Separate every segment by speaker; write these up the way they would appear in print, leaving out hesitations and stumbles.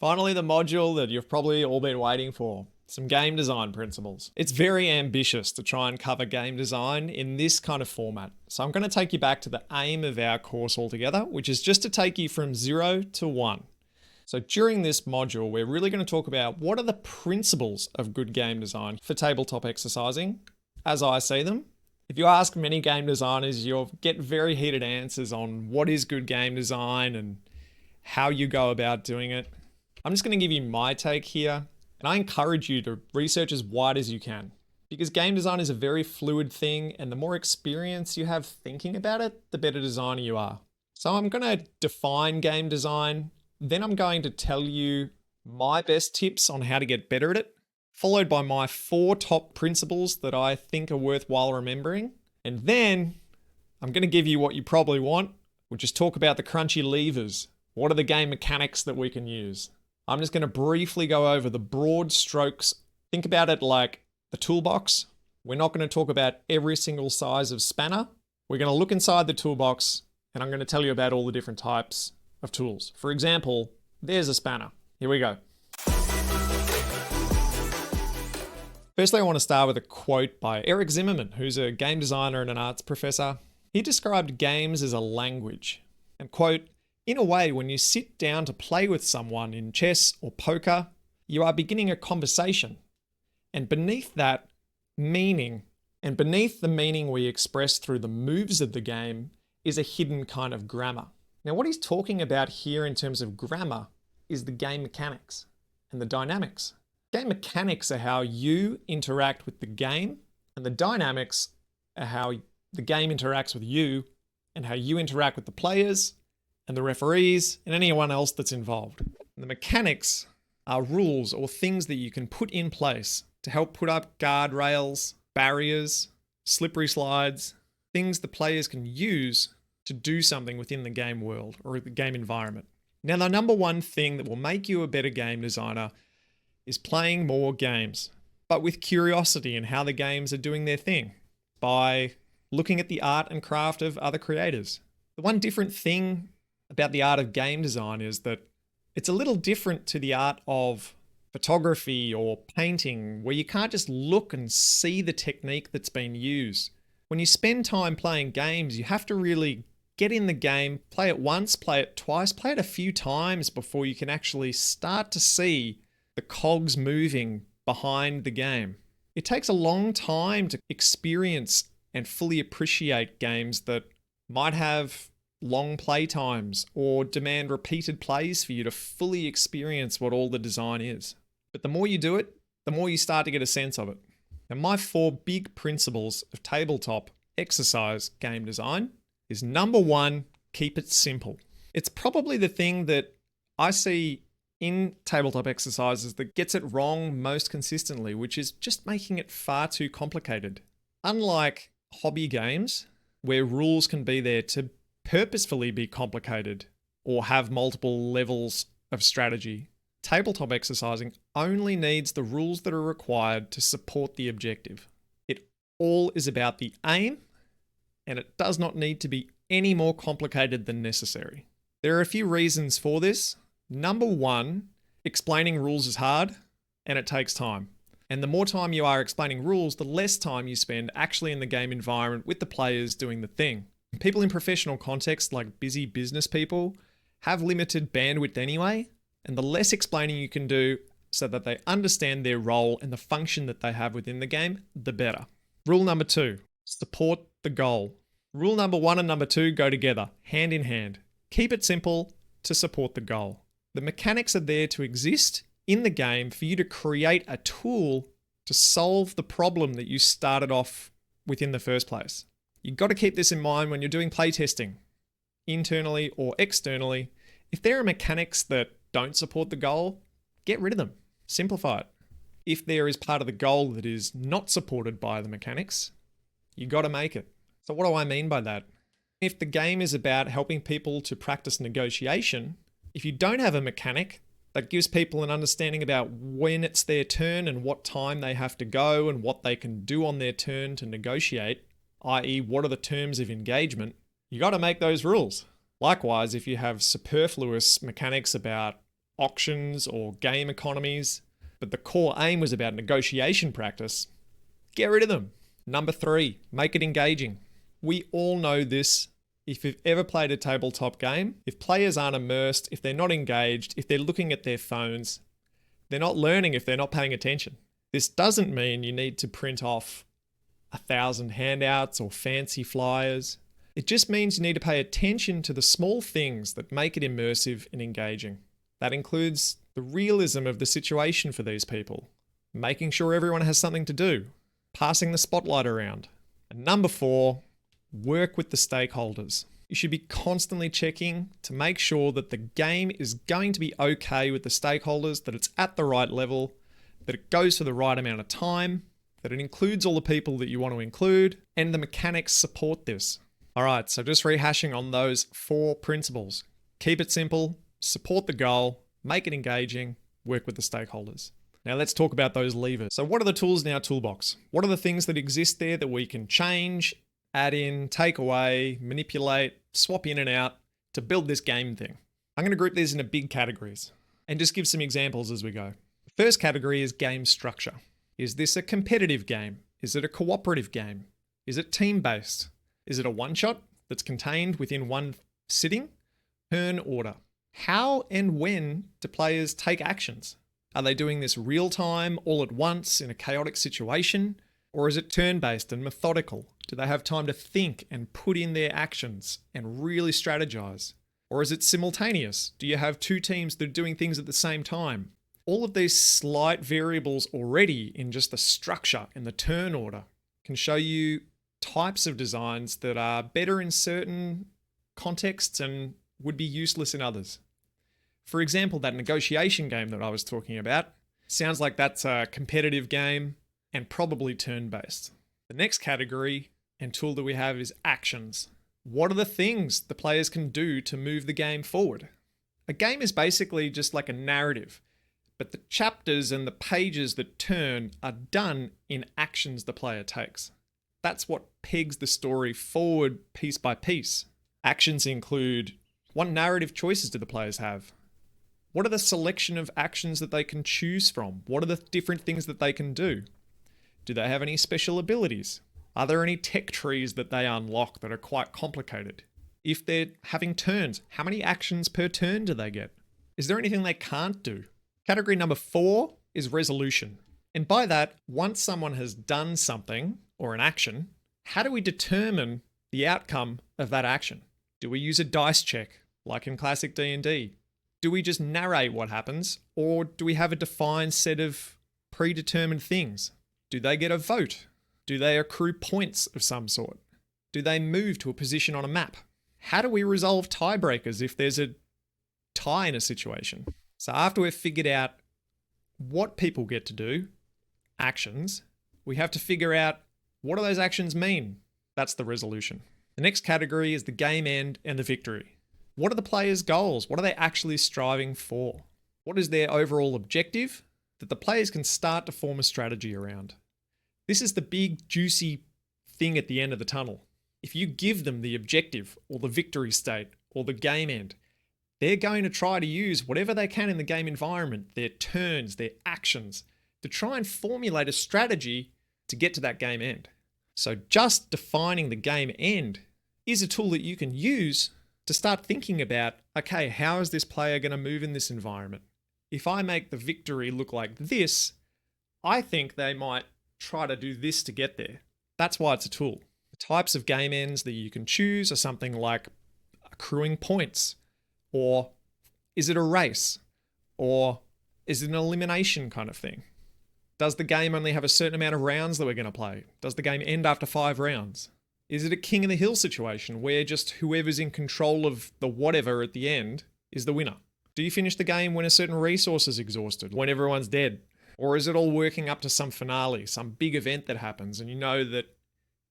Speaker 1: Finally, the module that you've probably all been waiting for. Some game design principles. It's very ambitious to try and cover game design in this kind of format. So I'm going to take you back to the aim of our course altogether, which is just to take you from 0 to 1. So during this module, we're really going to talk about what are the principles of good game design for tabletop exercising, as I see them. If you ask many game designers, you'll get very heated answers on what is good game design and how you go about doing it. I'm just going to give you my take here, and I encourage you to research as wide as you can, because game design is a very fluid thing, and the more experience you have thinking about it, the better designer you are. So I'm going to define game design, then I'm going to tell you my best tips on how to get better at it, followed by my 4 top principles that I think are worthwhile remembering. And then I'm going to give you what you probably want, which is talk about the crunchy levers. What are the game mechanics that we can use? I'm just going to briefly go over the broad strokes. Think about it like the toolbox. We're not going to talk about every single size of spanner. We're going to look inside the toolbox, and I'm going to tell you about all the different types of tools. For example, there's a spanner. Here we go. Firstly, I want to start with a quote by Eric Zimmerman, who's a game designer and an arts professor. He described games as a language. And quote, "In a way, when you sit down to play with someone in chess or poker, you are beginning a conversation. And beneath that meaning, and beneath the meaning we express through the moves of the game, is a hidden kind of grammar." Now, what he's talking about here in terms of grammar is the game mechanics and the dynamics. Game mechanics are how you interact with the game, and the dynamics are how the game interacts with you and how you interact with the players and the referees and anyone else that's involved. The mechanics are rules or things that you can put in place to help put up guardrails, barriers, slippery slides, things the players can use to do something within the game world or the game environment. Now, the number one thing that will make you a better game designer is playing more games, but with curiosity in how the games are doing their thing, by looking at the art and craft of other creators. The one different thing about the art of game design is that it's a little different to the art of photography or painting, where you can't just look and see the technique that's been used. When you spend time playing games, you have to really get in the game, play it once, play it twice, play it a few times before you can actually start to see the cogs moving behind the game. It takes a long time to experience and fully appreciate games that might have long play times or demand repeated plays for you to fully experience what all the design is. But the more you do it, the more you start to get a sense of it. And my 4 big principles of tabletop exercise game design is number 1, keep it simple. It's probably the thing that I see in tabletop exercises that gets it wrong most consistently, which is just making it far too complicated. Unlike hobby games, where rules can be there to purposefully be complicated or have multiple levels of strategy, tabletop exercising only needs the rules that are required to support the objective. It all is about the aim, and it does not need to be any more complicated than necessary. There are a few reasons for this. Number 1, explaining rules is hard and it takes time. And the more time you are explaining rules, the less time you spend actually in the game environment with the players doing the thing. People in professional contexts, like busy business people, have limited bandwidth anyway, and the less explaining you can do so that they understand their role and the function that they have within the game, the better. Rule number 2, support the goal. Rule number 1 and number 2 go together, hand in hand. Keep it simple to support the goal. The mechanics are there to exist in the game for you to create a tool to solve the problem that you started off with in the first place. You've got to keep this in mind when you're doing playtesting, internally or externally. If there are mechanics that don't support the goal, get rid of them. Simplify it. If there is part of the goal that is not supported by the mechanics, you got to make it. So what do I mean by that? If the game is about helping people to practice negotiation, if you don't have a mechanic that gives people an understanding about when it's their turn and what time they have to go and what they can do on their turn to negotiate, i.e. what are the terms of engagement, you got to make those rules. Likewise, if you have superfluous mechanics about auctions or game economies, but the core aim was about negotiation practice, get rid of them. Number 3, make it engaging. We all know this. If you've ever played a tabletop game, if players aren't immersed, if they're not engaged, if they're looking at their phones, they're not learning if they're not paying attention. This doesn't mean you need to print off 1,000 handouts or fancy flyers. It just means you need to pay attention to the small things that make it immersive and engaging. That includes the realism of the situation for these people, making sure everyone has something to do, passing the spotlight around. And number 4, work with the stakeholders. You should be constantly checking to make sure that the game is going to be okay with the stakeholders, that it's at the right level, that it goes for the right amount of time, that it includes all the people that you want to include, and the mechanics support this. All right, so just rehashing on those 4 principles. Keep it simple, support the goal, make it engaging, work with the stakeholders. Now let's talk about those levers. So what are the tools in our toolbox? What are the things that exist there that we can change, add in, take away, manipulate, swap in and out to build this game thing? I'm going to group these into big categories and just give some examples as we go. The first category is game structure. Is this a competitive game? Is it a cooperative game? Is it team-based? Is it a one-shot that's contained within one sitting? Turn order. How and when do players take actions? Are they doing this real time, all at once, in a chaotic situation? Or is it turn-based and methodical? Do they have time to think and put in their actions and really strategize? Or is it simultaneous? Do you have 2 teams that are doing things at the same time? All of these slight variables already in just the structure and the turn order can show you types of designs that are better in certain contexts and would be useless in others. For example, that negotiation game that I was talking about sounds like that's a competitive game and probably turn-based. The next category and tool that we have is actions. What are the things the players can do to move the game forward? A game is basically just like a narrative, but the chapters and the pages that turn are done in actions the player takes. That's what pegs the story forward piece by piece. Actions include, what narrative choices do the players have? What are the selection of actions that they can choose from? What are the different things that they can do? Do they have any special abilities? Are there any tech trees that they unlock that are quite complicated? If they're having turns, how many actions per turn do they get? Is there anything they can't do? Category number 4 is resolution. And by that, once someone has done something or an action, how do we determine the outcome of that action? Do we use a dice check, like in classic D&D? Do we just narrate what happens, or do we have a defined set of predetermined things? Do they get a vote? Do they accrue points of some sort? Do they move to a position on a map? How do we resolve tiebreakers if there's a tie in a situation? So after we've figured out what people get to do, actions, we have to figure out what do those actions mean? That's the resolution. The next category is the game end and the victory. What are the players' goals? What are they actually striving for? What is their overall objective that the players can start to form a strategy around? This is the big, juicy thing at the end of the tunnel. If you give them the objective or the victory state or the game end, they're going to try to use whatever they can in the game environment, their turns, their actions, to try and formulate a strategy to get to that game end. So just defining the game end is a tool that you can use to start thinking about, okay, how is this player going to move in this environment? If I make the victory look like this, I think they might try to do this to get there. That's why it's a tool. The types of game ends that you can choose are something like accruing points, or is it a race, or is it an elimination kind of thing? Does the game only have a certain amount of rounds that we're going to play? Does the game end after 5 rounds? Is it a king of the hill situation where just whoever's in control of the whatever at the end is the winner? Do you finish the game when a certain resource is exhausted, when everyone's dead? Or is it all working up to some finale, some big event that happens and you know that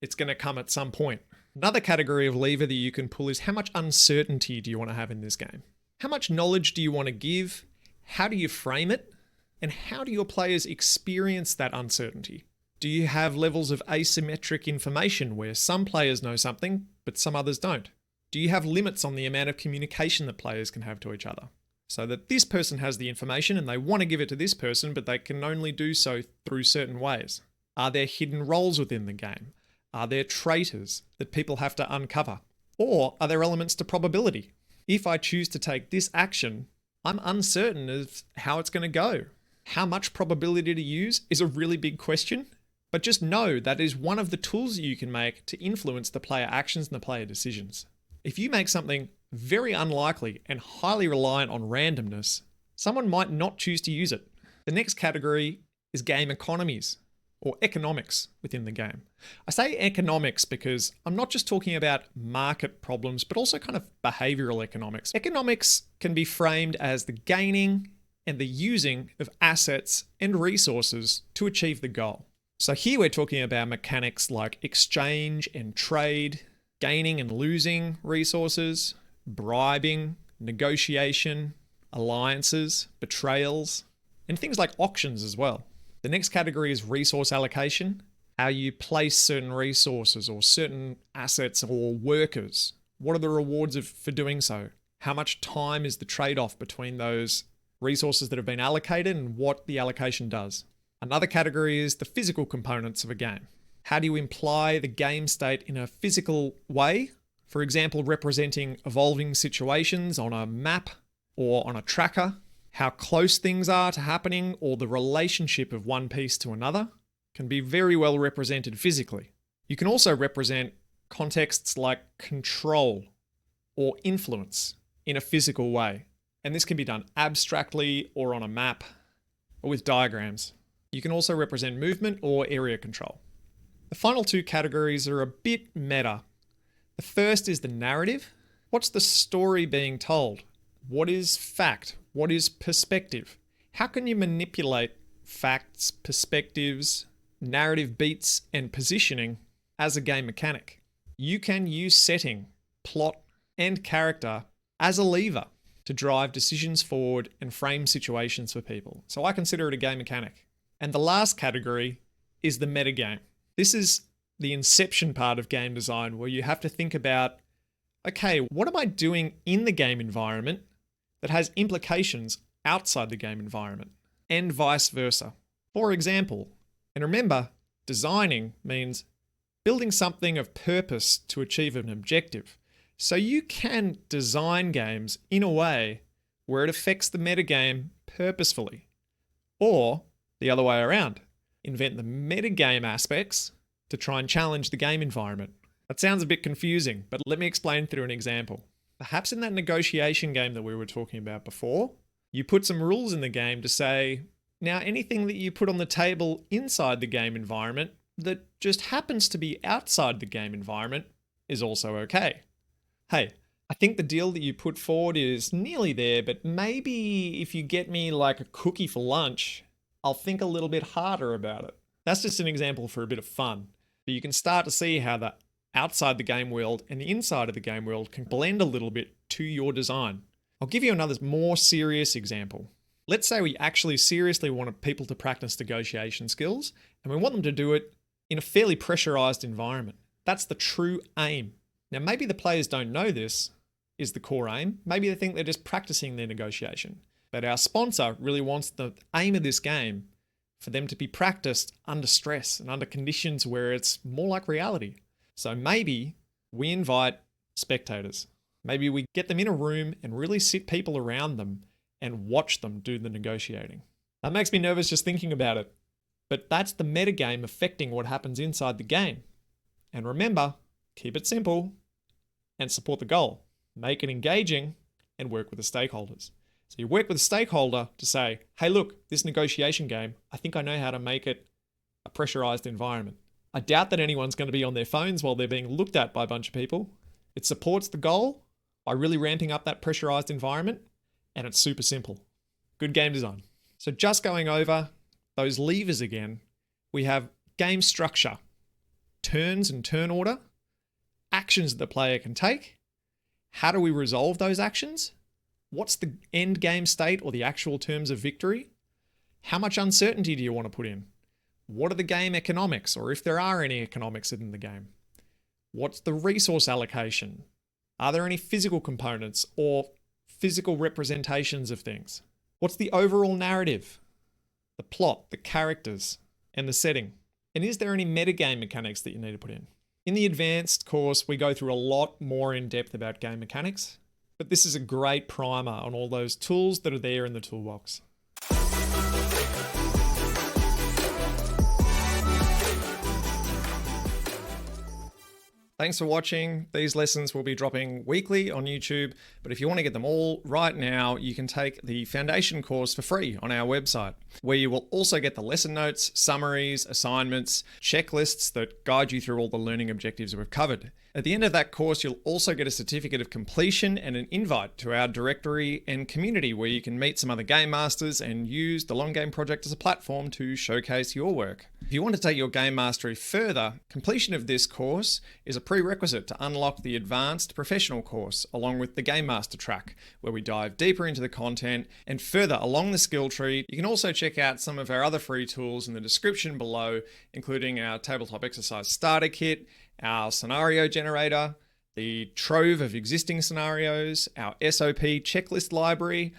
Speaker 1: it's going to come at some point? Another category of lever that you can pull is how much uncertainty do you want to have in this game? How much knowledge do you want to give? How do you frame it? And how do your players experience that uncertainty? Do you have levels of asymmetric information where some players know something, but some others don't? Do you have limits on the amount of communication that players can have to each other? So that this person has the information and they want to give it to this person, but they can only do so through certain ways. Are there hidden roles within the game? Are there traitors that people have to uncover? Or are there elements to probability? If I choose to take this action, I'm uncertain of how it's going to go. How much probability to use is a really big question, but just know that is one of the tools that you can make to influence the player actions and the player decisions. If you make something very unlikely and highly reliant on randomness, someone might not choose to use it. The next category is game economies, or economics within the game. I say economics because I'm not just talking about market problems, but also kind of behavioral economics. Economics can be framed as the gaining and the using of assets and resources to achieve the goal. So here we're talking about mechanics like exchange and trade, gaining and losing resources, bribing, negotiation, alliances, betrayals, and things like auctions as well. The next category is resource allocation, how you place certain resources or certain assets or workers. What are the rewards for doing so? How much time is the trade-off between those resources that have been allocated and what the allocation does? Another category is the physical components of a game. How do you imply the game state in a physical way? For example, representing evolving situations on a map or on a tracker. How close things are to happening or the relationship of one piece to another can be very well represented physically. You can also represent contexts like control or influence in a physical way. And this can be done abstractly or on a map or with diagrams. You can also represent movement or area control. The final two categories are a bit meta. The first is the narrative. What's the story being told? What is fact? What is perspective? How can you manipulate facts, perspectives, narrative beats, and positioning as a game mechanic? You can use setting, plot, and character as a lever to drive decisions forward and frame situations for people. So I consider it a game mechanic. And the last category is the metagame. This is the inception part of game design where you have to think about, okay, what am I doing in the game environment that has implications outside the game environment, and vice versa. For example, and remember, designing means building something of purpose to achieve an objective. So you can design games in a way where it affects the metagame purposefully. Or the other way around, invent the metagame aspects to try and challenge the game environment. That sounds a bit confusing, but let me explain through an example. Perhaps in that negotiation game that we were talking about before, you put some rules in the game to say, now anything that you put on the table inside the game environment that just happens to be outside the game environment is also okay. Hey, I think the deal that you put forward is nearly there, but maybe if you get me like a cookie for lunch, I'll think a little bit harder about it. That's just an example for a bit of fun, but you can start to see how the outside the game world and the inside of the game world can blend a little bit to your design. I'll give you another more serious example. Let's say we actually seriously want people to practice negotiation skills and we want them to do it in a fairly pressurized environment. That's the true aim. Now, maybe the players don't know this is the core aim. Maybe they think they're just practicing their negotiation. But our sponsor really wants the aim of this game for them to be practiced under stress and under conditions where it's more like reality. So maybe we invite spectators. Maybe we get them in a room and really sit people around them and watch them do the negotiating. That makes me nervous just thinking about it. But that's the metagame affecting what happens inside the game. And remember, keep it simple and support the goal. Make it engaging and work with the stakeholders. So you work with a stakeholder to say, hey, look, this negotiation game, I think I know how to make it a pressurized environment. I doubt that anyone's going to be on their phones while they're being looked at by a bunch of people. It supports the goal by really ramping up that pressurized environment, and it's super simple. Good game design. So just going over those levers again, we have game structure, turns and turn order, actions that the player can take. How do we resolve those actions? What's the end game state or the actual terms of victory? How much uncertainty do you want to put in? What are the game economics, or if there are any economics in the game? What's the resource allocation? Are there any physical components or physical representations of things? What's the overall narrative, the plot, the characters, and the setting? And is there any metagame mechanics that you need to put in? In the advanced course, we go through a lot more in depth about game mechanics, but this is a great primer on all those tools that are there in the toolbox. Thanks for watching. These lessons will be dropping weekly on YouTube, but if you want to get them all right now, you can take the foundation course for free on our website, where you will also get the lesson notes, summaries, assignments, checklists that guide you through all the learning objectives we've covered. At the end of that course, you'll also get a certificate of completion and an invite to our directory and community, where you can meet some other game masters and use the Long Game Project as a platform to showcase your work. If you want to take your game mastery further, completion of this course is a prerequisite to unlock the advanced professional course, along with the Game Master track, where we dive deeper into the content and further along the skill tree. You can also check out some of our other free tools in the description below, including our tabletop exercise starter kit, our scenario generator, the trove of existing scenarios, our SOP checklist library,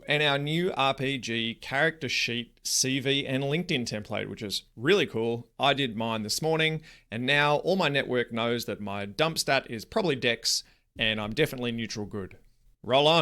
Speaker 1: and our new RPG character sheet, CV, and LinkedIn template, which is really cool. I did mine this morning, and now all my network knows that my dump stat is probably Dex, and I'm definitely neutral good. Roll on.